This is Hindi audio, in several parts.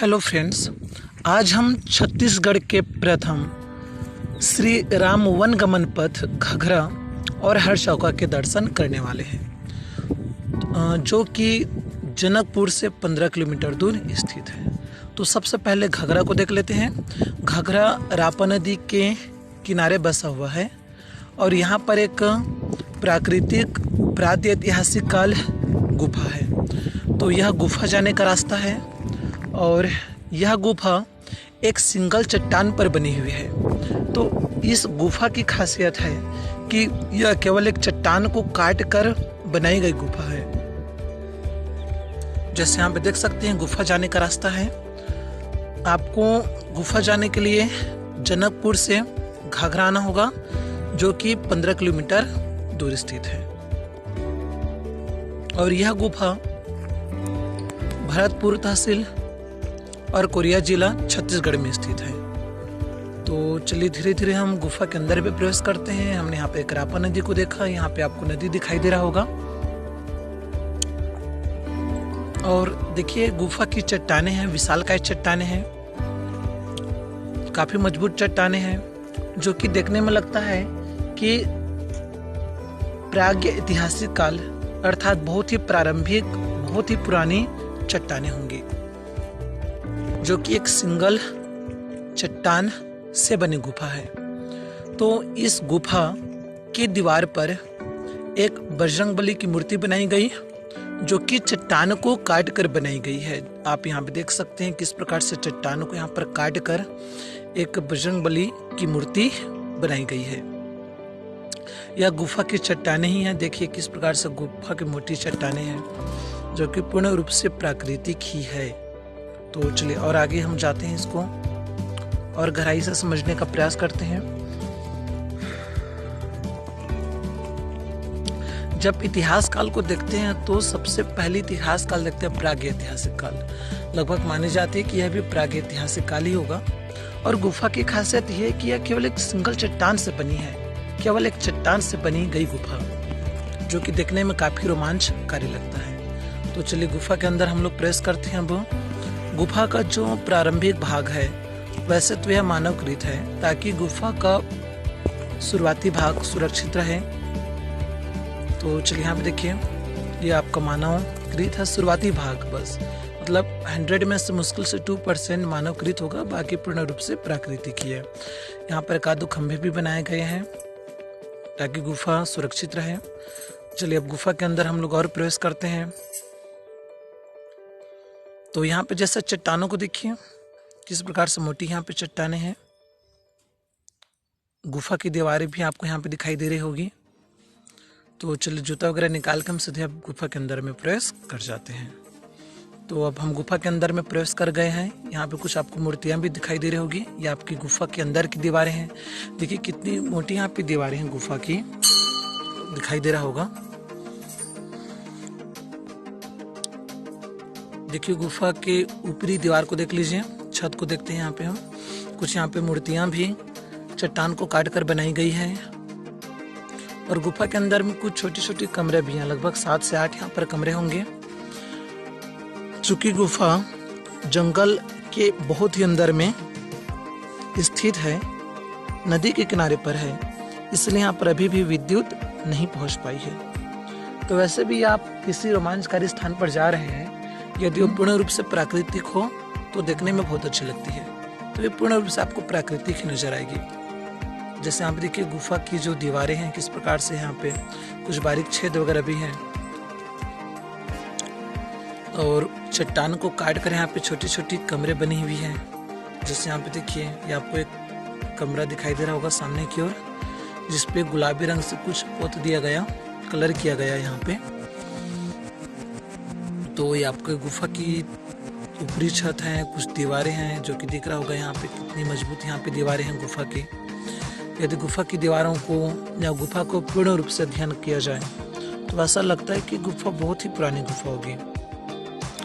हेलो फ्रेंड्स, आज हम छत्तीसगढ़ के प्रथम श्री राम वनगमन पथ घघरा और हरचौका के दर्शन करने वाले हैं, जो कि जनकपुर से 15 किलोमीटर दूर स्थित है। तो सबसे पहले घघरा को देख लेते हैं। घघरा रापा नदी के किनारे बसा हुआ है और यहाँ पर एक प्राकृतिक प्रागैतिहासिक काल गुफा है। तो यह गुफा जाने का रास्ता है और यह गुफा एक सिंगल चट्टान पर बनी हुई है। तो इस गुफा की खासियत है कि यह केवल एक चट्टान को काट कर बनाई गई गुफा है। जैसे यहाँ पे देख सकते हैं, गुफा जाने का रास्ता है। आपको गुफा जाने के लिए जनकपुर से घघरा आना होगा, जो कि 15 किलोमीटर दूर स्थित है। और यह गुफा भरतपुर तहसील और कोरिया जिला छत्तीसगढ़ में स्थित है। तो चलिए धीरे धीरे हम गुफा के अंदर भी प्रवेश करते हैं। हमने यहाँ पे एक रापा नदी को देखा, यहाँ पे आपको नदी दिखाई दे रहा होगा। और देखिए, गुफा की चट्टाने हैं, विशालकाय चट्टाने हैं, काफी मजबूत चट्टाने हैं, जो कि देखने में लगता है कि प्रागैतिहासिक काल अर्थात बहुत ही प्रारंभिक, बहुत ही पुरानी चट्टाने होंगी, जो कि एक सिंगल चट्टान से बनी गुफा है। तो इस गुफा की दीवार पर एक बजरंगबली की मूर्ति बनाई गई, जो कि चट्टान को काट कर बनाई गई है। आप यहाँ पे देख सकते हैं किस प्रकार से चट्टान को यहाँ पर काट कर एक बजरंगबली की मूर्ति बनाई गई है। यह गुफा की चट्टाने ही हैं। देखिए किस प्रकार से गुफा की मोटी चट्टाने हैं, जो कि पूर्ण रूप से प्राकृतिक ही है। तो चलिए और आगे हम जाते हैं, इसको और गहराई से समझने का प्रयास करते हैं। जब इतिहास काल को देखते हैं तो सबसे पहले इतिहास काल देखते हैं प्रागैतिहासिक काल। लगभग माने जाते हैं कि यह भी प्रागैतिहासिक काल ही होगा। और गुफा की खासियत यह है कि यह केवल एक सिंगल चट्टान से बनी है, केवल एक चट्टान से बनी गई गुफा, जो कि देखने में काफी रोमांचकारी लगता है। तो चलिए गुफा के अंदर हम लोग प्रवेश करते हैं। अब गुफा का जो प्रारंभिक भाग है, वैसे तो यह मानवकृत है, ताकि गुफा का शुरुआती भाग सुरक्षित रहे। तो चलिए यहाँ पे देखिए, ये आपका मानवकृत है शुरुआती भाग, बस मतलब 100 में से मुश्किल से 2% मानवकृत होगा, बाकी पूर्ण रूप से प्राकृतिक ही है। यहाँ पर एक आधो खंभे भी बनाए गए हैं ताकि गुफा सुरक्षित रहे। चलिए अब गुफा के अंदर हम लोग और प्रवेश करते हैं। तो यहाँ पे जैसे चट्टानों को देखिए किस प्रकार से मोटी यहाँ पे चट्टाने हैं। गुफा की दीवारें भी आपको यहाँ पे दिखाई दे रही होगी। तो चलिए जूता वगैरह निकाल कर हम सीधे अब गुफा के अंदर में प्रवेश कर जाते हैं। तो अब हम गुफा के अंदर में प्रवेश कर गए हैं। यहाँ पे कुछ आपको मूर्तियां भी दिखाई दे रही होगी। ये आपकी गुफा के अंदर की दीवारें हैं। देखिए कितनी मोटी यहाँ पे दीवारें हैं गुफा की, दिखाई दे रहा होगा। देखिए गुफा के ऊपरी दीवार को देख लीजिए, छत को देखते हैं। यहाँ पे हम कुछ यहाँ पे मूर्तियां भी चट्टान को काट कर बनाई गई है। और गुफा के अंदर में कुछ छोटे छोटे कमरे भी हैं, लगभग 7 से 8 यहाँ पर कमरे होंगे। चूंकि गुफा जंगल के बहुत ही अंदर में स्थित है, नदी के किनारे पर है, इसलिए यहाँ पर अभी भी विद्युत नहीं पहुंच पाई है। तो वैसे भी आप किसी रोमांचकारी स्थान पर जा रहे हैं, यदि वो पूर्ण रूप से प्राकृतिक हो तो देखने में बहुत अच्छी लगती है। तो ये पूर्ण रूप से आपको प्राकृतिक ही नजर आएगी। जैसे यहाँ पे देखिए गुफा की जो दीवारें हैं किस प्रकार से, यहाँ पे कुछ बारीक छेद वगैरह भी हैं। और चट्टान को काट कर यहाँ पे छोटी छोटी कमरे बनी हुई हैं। जैसे यहाँ पे देखिए, ये आपको एक कमरा दिखाई दे रहा होगा सामने की ओर, जिसपे गुलाबी रंग से कुछ पोत दिया गया, कलर किया गया यहाँ पे। तो ये आपको गुफा की ऊपरी छत है, कुछ दीवारें हैं, जो कि दिख रहा होगा यहाँ पे कितनी मजबूत यहाँ पे दीवारें हैं गुफा की। यदि गुफा की दीवारों को या गुफा को पूर्ण रूप से अध्ययन किया जाए तो ऐसा लगता है कि गुफा बहुत ही पुरानी गुफा होगी।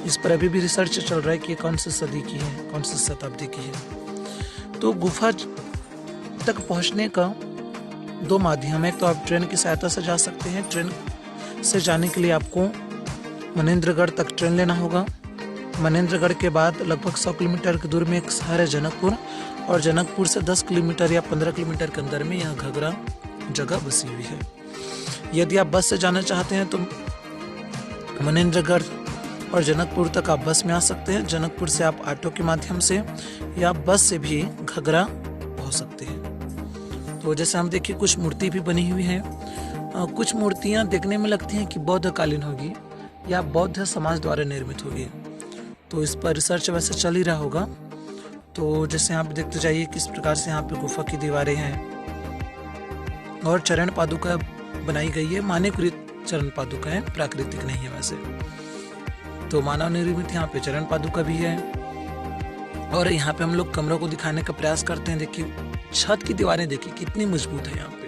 इस पर अभी भी रिसर्च चल रहा है कि कौन सी सदी की है, कौन सी शताब्दी की है। तो गुफा तक पहुँचने का 2 माध्यम है। तो आप ट्रेन की सहायता से जा सकते हैं। ट्रेन से जाने के लिए आपको मनेंद्रगढ़ तक ट्रेन लेना होगा। मनेंद्रगढ़ के बाद लगभग 100 किलोमीटर की दूर में एक शहर है जनकपुर, और जनकपुर से 10 किलोमीटर या 15 किलोमीटर के अंदर में यह घगरा जगह बसी हुई है। यदि आप बस से जाना चाहते हैं तो मनेंद्रगढ़ और जनकपुर तक आप बस में आ सकते हैं। जनकपुर से आप ऑटो के माध्यम से या बस से भी घगरा पहुंच सकते हैं। तो जैसे हम देखिए कुछ मूर्ति भी बनी हुई है। कुछ मूर्तियां देखने में लगती हैं कि बौद्ध कालीन होगी या बौद्ध समाज द्वारा निर्मित होगी, तो इस पर रिसर्च वैसे चल ही रहा होगा। तो जैसे आप देखते जाइए किस प्रकार से यहाँ पे गुफा की दीवारें हैं और चरण पादुका बनाई गई है। मानवकृत चरण पादुका है, प्राकृतिक नहीं है वैसे। तो मानव निर्मित यहाँ पे चरण पादुका भी है। और यहाँ पे हम लोग कमरों को दिखाने का प्रयास करते हैं। देखिए छत की दीवारें देखिए कितनी मजबूत है यहाँ पे,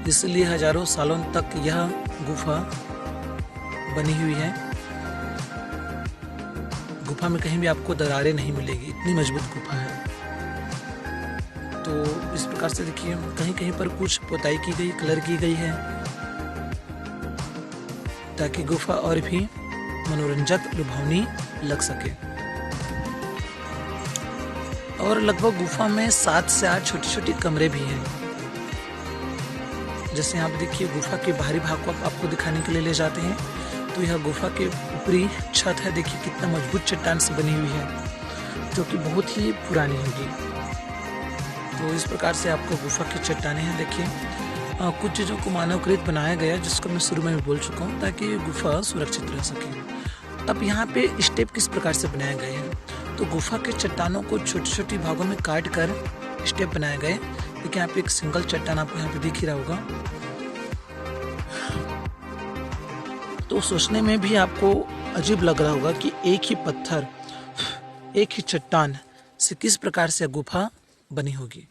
इसलिए हजारों सालों तक यह गुफा बनी हुई है। गुफा में कहीं भी आपको दरारें नहीं मिलेगी, इतनी मजबूत गुफा है। तो इस प्रकार से देखिए कहीं कहीं पर कुछ पोताई की गई, कलर की गई है, ताकि गुफा और भी मनोरंजक लुभावनी लग सके। और लगभग गुफा में 7 से 8 छोटी छोटी कमरे भी हैं। जैसे यहाँ पे देखिए गुफा के बाहरी भाग को आपको दिखाने के लिए ले जाते हैं। तो यह गुफा के ऊपरी छत है, देखिए कितना मजबूत चट्टान से बनी हुई है, जो कि बहुत ही पुरानी होगी। तो इस प्रकार से आपको गुफा की चट्टानें हैं। देखिए कुछ चीज़ों को मानवकृत बनाया गया, जिसको मैं शुरू में भी बोल चुका हूँ, ताकि गुफा सुरक्षित रह सके। अब यहाँ पे स्टेप किस प्रकार से बनाए गए हैं, तो गुफा के चट्टानों को छोटी छोटी भागों में काट कर स्टेप बनाए गए। देखिए यहाँ पे एक सिंगल चट्टान आपको यहाँ पे दिख ही रहा होगा। तो सोचने में भी आपको अजीब लग रहा होगा कि एक ही पत्थर, एक ही चट्टान से किस प्रकार से गुफा बनी होगी।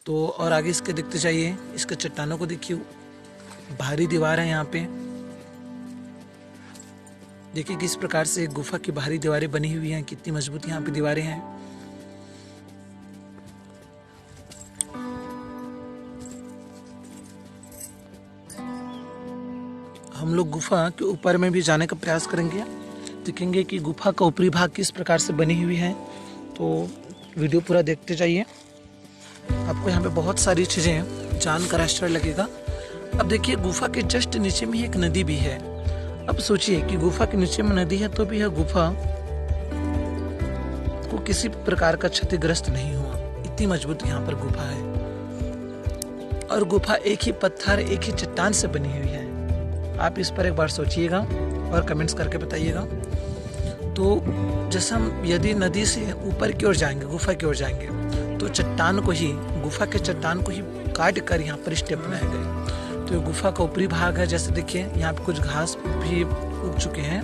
तो और आगे इसके देखते जाइए, इसके चट्टानों को देखिए, भारी दीवार है यहाँ पे। देखिए किस प्रकार से गुफा की बाहरी दीवारें बनी हुई हैं, कितनी मजबूत यहाँ पे दीवारें हैं। हम लोग गुफा के ऊपर में भी जाने का प्रयास करेंगे, देखेंगे कि गुफा का ऊपरी भाग किस प्रकार से बनी हुई है। तो वीडियो पूरा देखते जाइए, आपको यहाँ पे बहुत सारी चीजें जानकर आश्चर्य लगेगा। अब देखिए गुफा के जस्ट नीचे में एक नदी भी है। अब सोचिए कि गुफा के नीचे में नदी है तो भी यह गुफा को किसी प्रकार का क्षतिग्रस्त नहीं हुआ, इतनी मजबूत यहाँ पर गुफा है। और गुफा एक ही पत्थर, एक ही चट्टान से बनी हुई है। आप इस पर एक बार सोचिएगा और कमेंट्स करके बताइएगा। तो जैसे हम यदि नदी से ऊपर की ओर जाएंगे, गुफा की ओर जाएंगे, तो चट्टान को ही, गुफा के चट्टान को ही काट कर यहाँ पर स्टेप बनाए गए। तो ये गुफा का ऊपरी भाग है। जैसे देखिए यहाँ पे कुछ घास भी उग चुके हैं,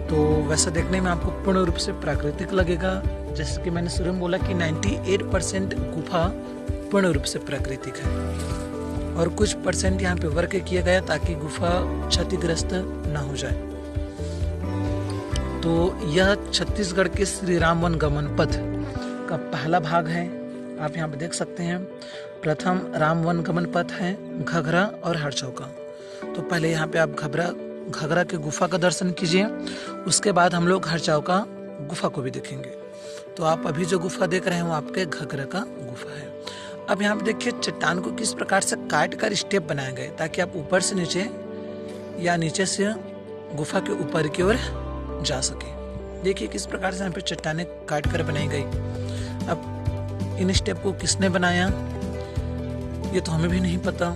तो वैसा देखने में आपको पूर्ण रूप से प्राकृतिक लगेगा। जैसे कि मैंने शुरू में बोला कि 98% गुफा पूर्ण रूप से प्राकृतिक है, और कुछ परसेंट यहाँ पे वर्क किया गया ताकि गुफा क्षतिग्रस्त ना हो जाए। तो यह छत्तीसगढ़ के श्री राम वन गमन पथ का पहला भाग है। आप यहाँ पे देख सकते हैं, प्रथम राम वन गमन पथ है घगरा और हरचौका। तो पहले यहाँ पे आप घगरा के गुफा का दर्शन कीजिए, उसके बाद हम लोग हरचौका गुफा को भी देखेंगे। तो आप अभी जो गुफा देख रहे हैं वो आपके घगरा का गुफा है। अब यहाँ पे देखिए चट्टान को किस प्रकार से काट कर स्टेप बनाए गए, ताकि आप ऊपर से नीचे या नीचे से गुफा के ऊपर की ओर जा सके। देखिए किस प्रकार से यहाँ पे चट्टानें काट कर बनाई गई। अब इन स्टेप को किसने बनाया ये तो हमें भी नहीं पता,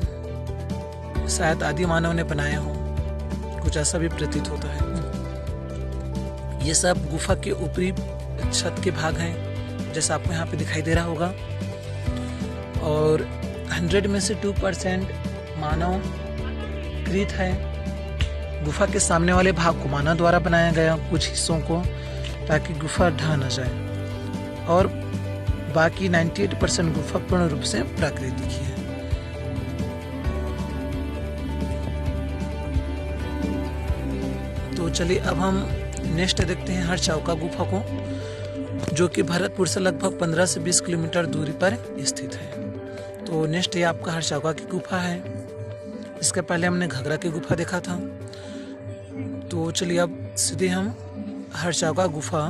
शायद आदि मानव ने बनाया हो, कुछ ऐसा भी प्रतीत होता है। ये सब गुफा के ऊपरी छत के भाग हैं, जैसा आपको यहाँ पे दिखाई दे रहा होगा। और 100 में से 2% मानव कृत है। गुफा के सामने वाले भाग को मानव द्वारा बनाया गया, कुछ हिस्सों को, ताकि गुफा ढह न जाए। और बाकी 98% गुफा पूर्ण रूप से प्राकृतिक ही है। तो चलिए अब हम नेक्स्ट देखते हैं हरचौका गुफा को, जो कि भरतपुर से लगभग 15 से 20 किलोमीटर दूरी पर स्थित है। तो नेक्स्ट ये आपका हरचौका की गुफा है। इसके पहले हमने घगरा की गुफा देखा था। तो चलिए अब सीधे हम हरचौका गुफा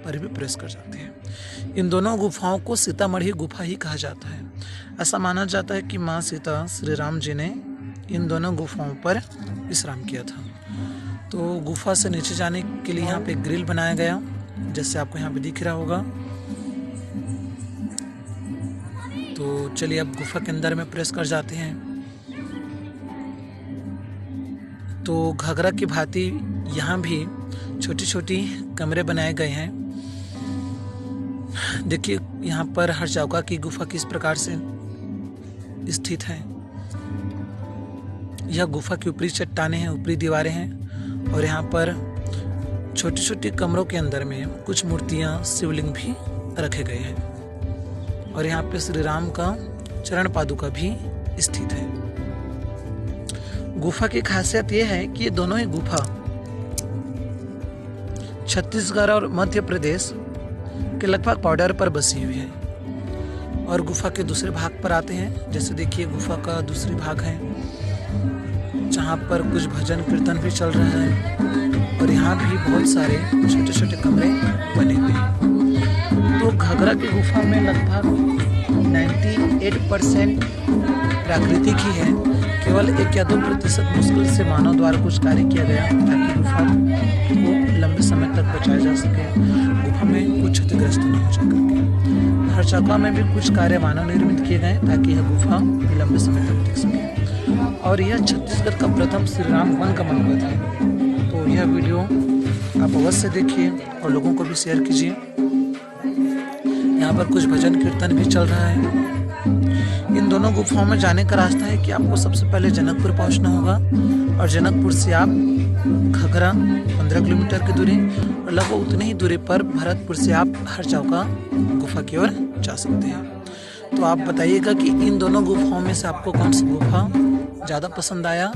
पर भी प्रवेश कर जाते हैं। इन दोनों गुफाओं को सीतामढ़ी गुफा ही कहा जाता है। ऐसा माना जाता है कि माँ सीता श्री राम जी ने इन दोनों गुफाओं पर विश्राम किया था। तो गुफा से नीचे जाने के लिए यहाँ पे ग्रिल बनाया गया, जैसे आपको यहाँ पे दिख रहा होगा। तो चलिए अब गुफा के अंदर में प्रवेश कर जाते हैं। तो घाघरा की भांति यहाँ भी छोटी छोटी कमरे बनाए गए हैं। देखिए यहाँ पर हरचौका की गुफा किस प्रकार से स्थित है। यह गुफा की ऊपरी चट्टानें हैं, ऊपरी दीवारें हैं, और यहाँ पर छोटे छोटे कमरों के अंदर में कुछ मूर्तियां, शिवलिंग भी रखे गए हैं। और यहाँ पे श्री राम का चरण पादुका भी स्थित है। गुफा की खासियत यह है कि ये दोनों ही गुफा छत्तीसगढ़ और मध्य प्रदेश के लगभग बॉर्डर पर बसी हुई है। और गुफा के दूसरे भाग पर आते हैं। जैसे देखिए गुफा का दूसरी भाग है, जहाँ पर कुछ भजन कीर्तन भी चल रहा है, और यहाँ भी बहुत सारे छोटे छोटे कमरे बने हुए हैं। तो घाघरा की गुफा में लगभग 98% प्राकृतिक ही है। केवल 1 या 2% मुश्किल से मानव द्वारा कुछ कार्य किया गया ताकि गुफा को लंबे समय तक बचाया जा सके, गुफा में कुछ क्षतिग्रस्त न हो जाकर। हरचौका में भी कुछ कार्य मानव निर्मित किए गए ताकि यह गुफा लंबे समय तक टिक सके। और यह छत्तीसगढ़ का प्रथम श्री राम वन का मनोगत है। तो यह वीडियो आप अवश्य देखिए और लोगों को भी शेयर कीजिए। यहाँ पर कुछ भजन कीर्तन भी चल रहा है। इन दोनों गुफाओं में जाने का रास्ता है कि आपको सबसे पहले जनकपुर पहुंचना होगा, और जनकपुर से आप घाघरा 15 किलोमीटर की दूरी, और लगभग उतनी ही दूरी पर भरतपुर से आप हरचौका गुफा की ओर जा सकते हैं। तो आप बताइएगा कि इन दोनों गुफाओं में से आपको कौन सी गुफा ज़्यादा पसंद आया,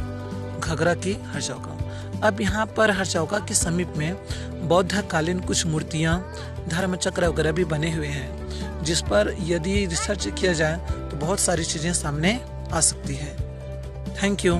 घाघरा की हरचौका। अब यहाँ पर हरचौका के समीप में बौद्ध कालीन कुछ मूर्तियाँ, धर्मचक्र वगैरह भी बने हुए हैं, जिस पर यदि रिसर्च किया जाए तो बहुत सारी चीज़ें सामने आ सकती है। Thank you.